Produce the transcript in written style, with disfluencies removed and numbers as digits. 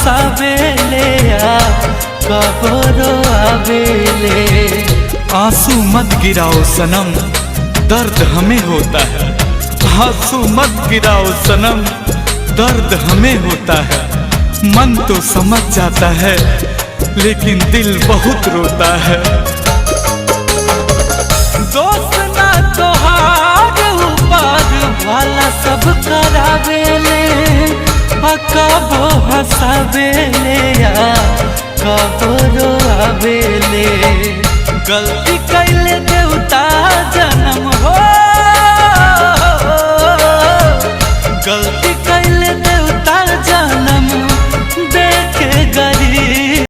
हंसावेले या कबो रोआवेले। आंसू मत गिराओ सनम, दर्द हमें होता है। आंसू मत गिराओ सनम, दर्द हमें होता है। मन तो समझ जाता है लेकिन दिल बहुत रोता है। दोस्त ना तोहार ऊपर वाला सब करावेले, कबो हंसावेले या कबो रोआवेले। गलती